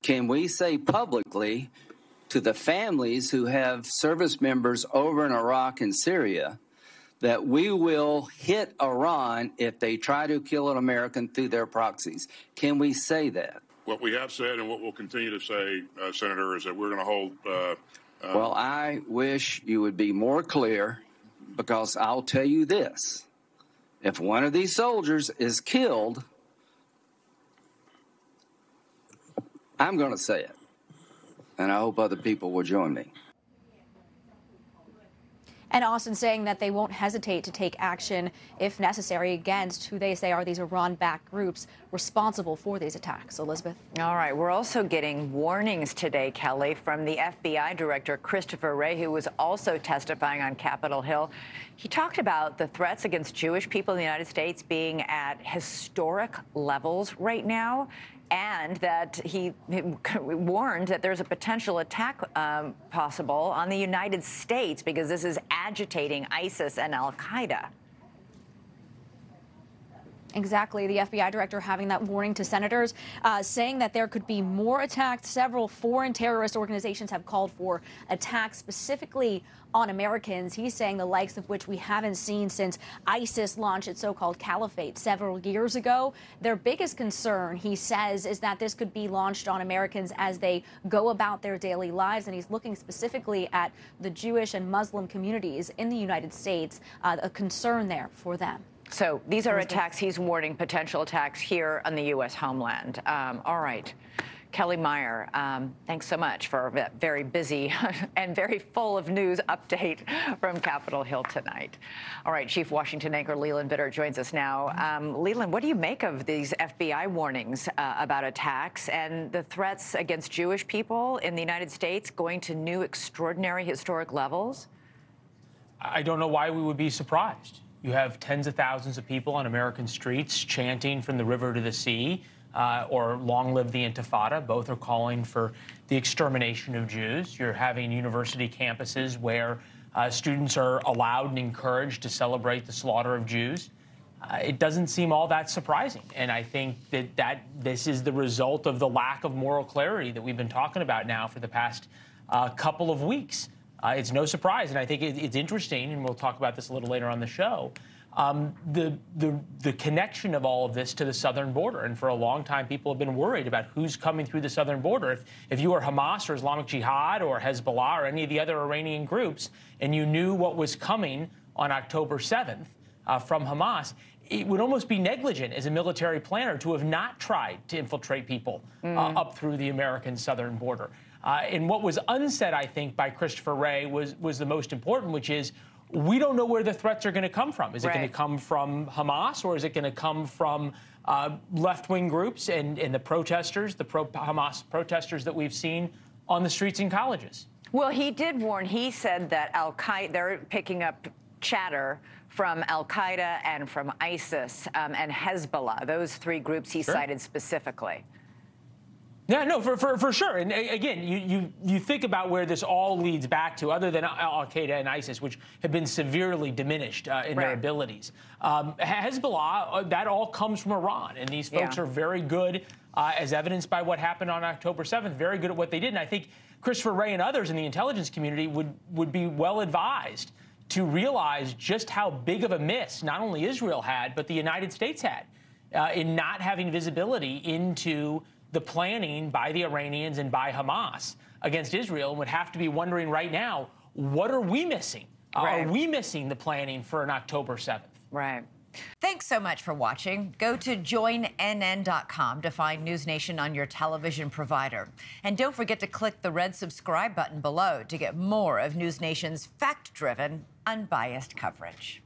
can we say publicly to the families who have service members over in Iraq and Syria that we will hit Iran if they try to kill an American through their proxies? Can we say that? What we have said and what we'll continue to say, Senator, is that we're going to hold... Well, I wish you would be more clear, because I'll tell you this. If one of these soldiers is killed, I'm going to say it. And I hope other people will join me. And Austin saying that they won't hesitate to take action if necessary against who they say are these Iran-backed groups responsible for these attacks. Elizabeth. All right. We're also getting warnings today, Kelly, from the FBI Director Christopher Wray, who was also testifying on Capitol Hill. He talked about the threats against Jewish people in the United States being at historic levels right now, and that he warned that there's a potential attack possible on the United States because this is agitating ISIS and al-Qaeda. Exactly. The FBI director having that warning to senators, saying that there could be more attacks. Several foreign terrorist organizations have called for attacks specifically on Americans. He's saying the likes of which we haven't seen since ISIS launched its so-called caliphate several years ago. Their biggest concern, he says, is that this could be launched on Americans as they go about their daily lives. And he's looking specifically at the Jewish and Muslim communities in the United States, a concern there for them. So these are attacks. He's warning potential attacks here on the U.S. homeland. All right. Kelly Meyer, thanks so much for a very busy and very full of news update from Capitol Hill tonight. All right, Chief Washington anchor Leland Vittert joins us now. Leland, what do you make of these FBI warnings about attacks and the threats against Jewish people in the United States going to new extraordinary historic levels? I don't know why we would be surprised. You have tens of thousands of people on American streets chanting from the river to the sea, or long live the Intifada. Both are calling for the extermination of Jews. You're having university campuses where students are allowed and encouraged to celebrate the slaughter of Jews. It doesn't seem all that surprising. And I think that this is the result of the lack of moral clarity that we've been talking about now for the past couple of weeks. It's no surprise, and I think it's interesting, and we'll talk about this a little later on the show, the connection of all of this to the southern border. And for a long time, people have been worried about who's coming through the southern border. If you were Hamas or Islamic Jihad or Hezbollah or any of the other Iranian groups, and you knew what was coming on October 7th from Hamas, it would almost be negligent as a military planner to have not tried to infiltrate people up through the American southern border. And what was unsaid, I think, by Christopher Wray was the most important, which is we don't know where the threats are going to come from. Is it going to come from Hamas, or is it going to come from left-wing groups and the protesters, the pro-Hamas protesters that we've seen on the streets and colleges? Well, he did warn. He said that al-Qaeda, they're picking up chatter from al-Qaeda and from ISIS and Hezbollah, those three groups he cited specifically. Yeah, no, for sure. And again, you think about where this all leads back to, other than al-Qaeda and ISIS, which have been severely diminished in their abilities. Hezbollah, that all comes from Iran. And these folks are very good, as evidenced by what happened on October 7th, very good at what they did. And I think Christopher Wray and others in the intelligence community would be well advised to realize just how big of a miss not only Israel had, but the United States had in not having visibility into the planning by the Iranians and by Hamas against Israel, and would have to be wondering right now, what are we missing? Are we missing the planning for an October 7th? Right. Thanks so much for watching. Go to joinnn.com to find NewsNation on your television provider. And don't forget to click the red subscribe button below to get more of NewsNation's fact-driven, unbiased coverage.